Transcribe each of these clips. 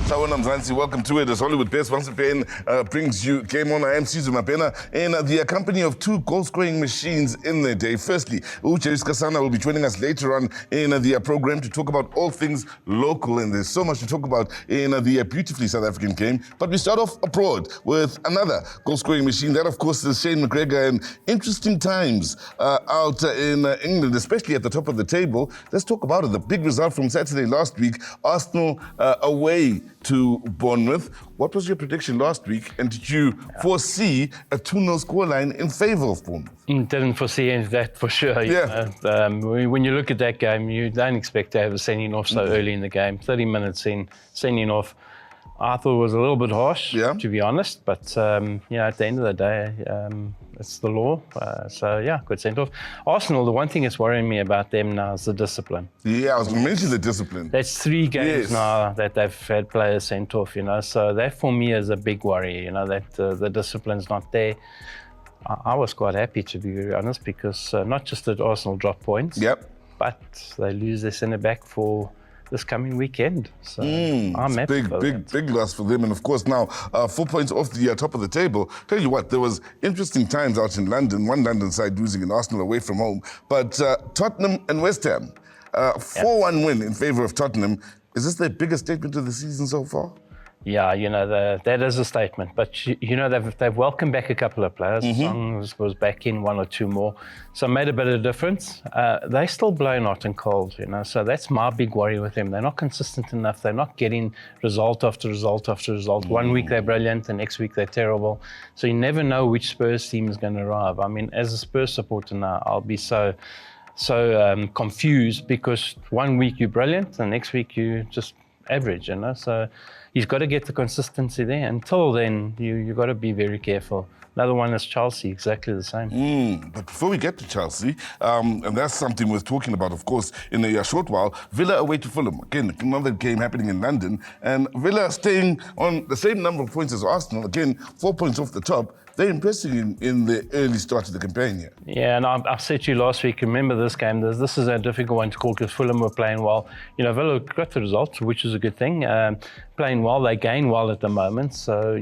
Sawona Mzansi, welcome to it. As Hollywood Best once again brings you Game On. I am Sizwe Mabena in the company of two goal-scoring machines in their day. Firstly, Uche Kasana will be joining us later on in the program to talk about all things local, and there's so much to talk about in the beautifully South African game. But we start off abroad with another goal-scoring machine. That, of course, is Shane McGregor, and interesting times out in England, especially at the top of the table. Let's talk about it. The big result from Saturday last week, Arsenal away to Bournemouth. What was your prediction last week, and did you foresee a 2-0 scoreline in favour of Bournemouth? Didn't foresee that for sure. When you look at that game, you don't expect to have a sending off so early in the game. 30 minutes in, sending off. I thought it was a little bit harsh, to be honest, but at the end of the day, it's the law. Good send off. Arsenal, the one thing that's worrying me about them now is the discipline. Yeah, I was going to mention the discipline. That's 3 games now that they've had players sent off, so that for me is a big worry, that the discipline's not there. I was quite happy, to be very honest, because not just did Arsenal drop points, but they lose their centre-back for this coming weekend. So I'm happy. Big loss for them. And of course now 4 points off the top of the table. Tell you what, there was interesting times out in London, one London side losing and Arsenal away from home. But Tottenham and West Ham, 4-1 win in favour of Tottenham. Is this their biggest statement of the season so far? Yeah, that is a statement. But, they've welcomed back a couple of players. Song was back in, 1 or 2 more. So made a bit of difference. They still blow hot and cold, So that's my big worry with them. They're not consistent enough. They're not getting result after result after result. One week they're brilliant, the next week they're terrible. So you never know which Spurs team is going to arrive. I mean, as a Spurs supporter now, I'll be so confused because one week you're brilliant, the next week you just average, So you've got to get the consistency there. Until then, you've got to be very careful. Another one is Chelsea, exactly the same. But before we get to Chelsea, and that's something we're talking about, of course, in a short while, Villa away to Fulham. Again, another game happening in London. And Villa staying on the same number of points as Arsenal. Again, 4 points off the top. They're impressing in the early start of the campaign here. Yeah, and I said to you last week, remember this game, this is a difficult one to call because Fulham were playing well. Villa got the results, which is a good thing. Playing well, they gain well at the moment. So,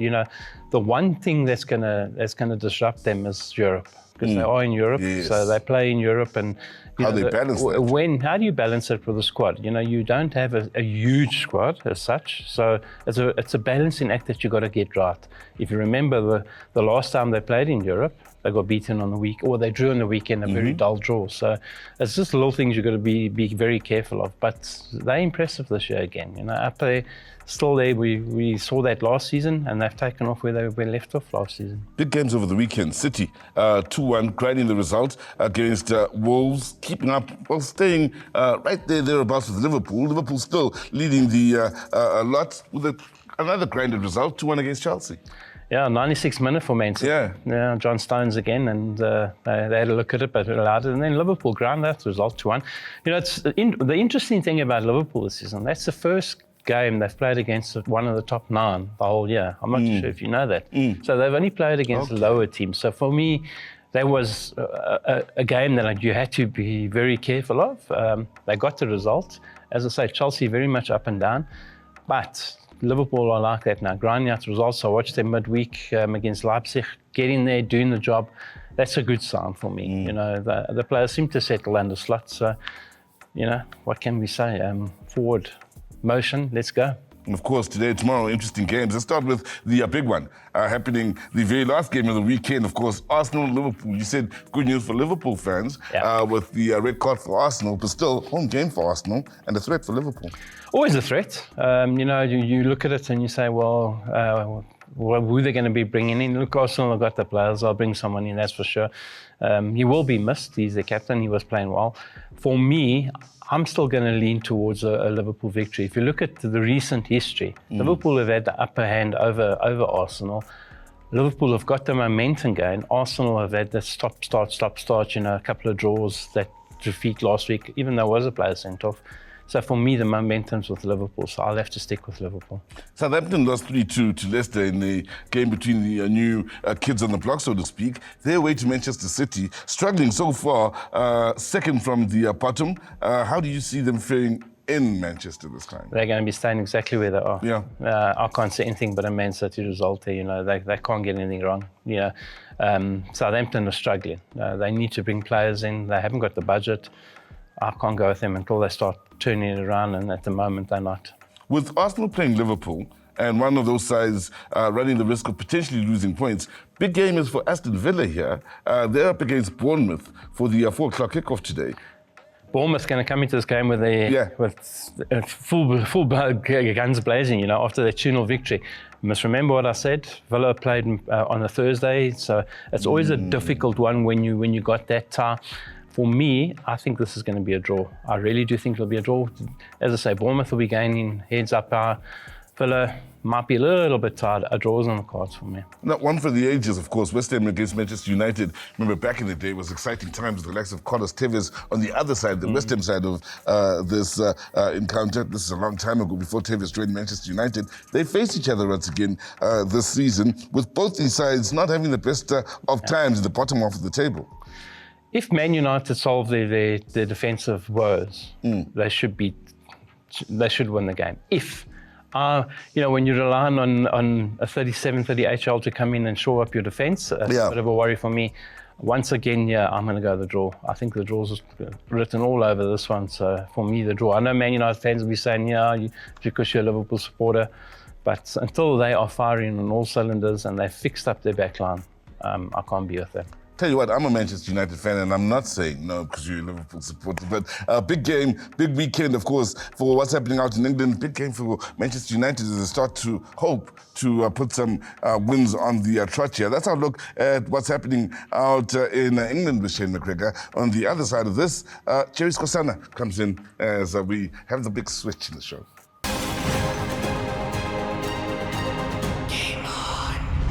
the one thing that's gonna disrupt them is Europe. Because they are in Europe, so they play in Europe, and how do you balance it with a squad? You don't have a huge squad as such, so it's a balancing act that you got to get right. If you remember the last time they played in Europe, they got beaten on the week, or they drew on the weekend, a very dull draw. So it's just little things you got to be very careful of. But they're impressive this year again. Up there. Still there, we saw that last season, and they've taken off where they were left off last season. Big games over the weekend. City, 2-1, grinding the result against Wolves, keeping up, staying right thereabouts with Liverpool. Liverpool still leading the lot with another grinded result, 2-1 against Chelsea. Yeah, 96-minute for Man City. Yeah, John Stones again, and they had a look at it, but allowed it. And then Liverpool ground that result 2-1. It's the interesting thing about Liverpool this season, that's the first game they've played against one of the top 9 the whole year. I'm not sure if you know that. So they've only played against lower teams. So for me, that was a game that you had to be very careful of. They got the result. As I say, Chelsea very much up and down. But Liverpool are like that now. Grinding out results. I watched them midweek against Leipzig, getting there, doing the job. That's a good sign for me. The players seem to settle under slots. So, what can we say? Forward motion, let's go. And of course, today, tomorrow, interesting games. Let's start with the big one happening, the very last game of the weekend. Of course, Arsenal and Liverpool. You said good news for Liverpool fans with the red card for Arsenal, but still home game for Arsenal and a threat for Liverpool. Always a threat. You look at it and you say, well, who they're going to be bringing in. Look, Arsenal have got the players. I'll bring someone in, that's for sure. He will be missed. He's the captain. He was playing well. For me, I'm still going to lean towards a Liverpool victory. If you look at the recent history, Liverpool have had the upper hand over Arsenal. Liverpool have got the momentum going. Arsenal have had the stop, start, a couple of draws, that defeat last week, even though there was a player sent off. So for me, the momentum's with Liverpool, so I'll have to stick with Liverpool. Southampton lost 3-2 to Leicester in the game between the new kids on the block, so to speak. Their way to Manchester City, struggling so far, second from the bottom. How do you see them faring in Manchester this time. They're going to be staying exactly where they are. Yeah. I can't see anything but a Man City result there. They can't get anything wrong. Southampton are struggling. They need to bring players in. They haven't got the budget. I can't go with them until they start turning it around, and at the moment they're not. With Arsenal playing Liverpool and one of those sides running the risk of potentially losing points, big game is for Aston Villa here. They're up against Bournemouth for the 4 o'clock kickoff today. Bournemouth's going to come into this game with full guns blazing, after their 2-0 victory. You must remember what I said. Villa played on a Thursday, so it's always a difficult one when you got that tie. For me, I think this is going to be a draw. I really do think it'll be a draw. As I say, Bournemouth will be gaining heads up. Villa might be a little bit tired. A draw's on the cards for me. Now, one for the ages, of course. West Ham against Manchester United. Remember, back in the day, it was exciting times with the likes of Carlos Tevez on the other side, the West Ham side of this encounter. This is a long time ago, before Tevez joined Manchester United. They face each other once again this season, with both these sides not having the best of times at the bottom half of the table. If Man United solve their defensive woes, they should win the game. If when you're relying on a 37, 38-year-old to come in and shore up your defence, it's a bit of a worry for me. Once again, I'm going to go the draw. I think the draw's written all over this one. So for me, the draw. I know Man United fans will be saying, because you're a Liverpool supporter. But until they are firing on all cylinders and they've fixed up their backline, I can't be with them. Tell you what, I'm a Manchester United fan, and I'm not saying no because you're a Liverpool supporter, but big game, big weekend, of course, for what's happening out in England. Big game for Manchester United as they start to hope to put some wins on the trot here. That's our look at what's happening out in England with Shane McGregor. On the other side of this, Jerry Skosana comes in as we have the big switch in the show.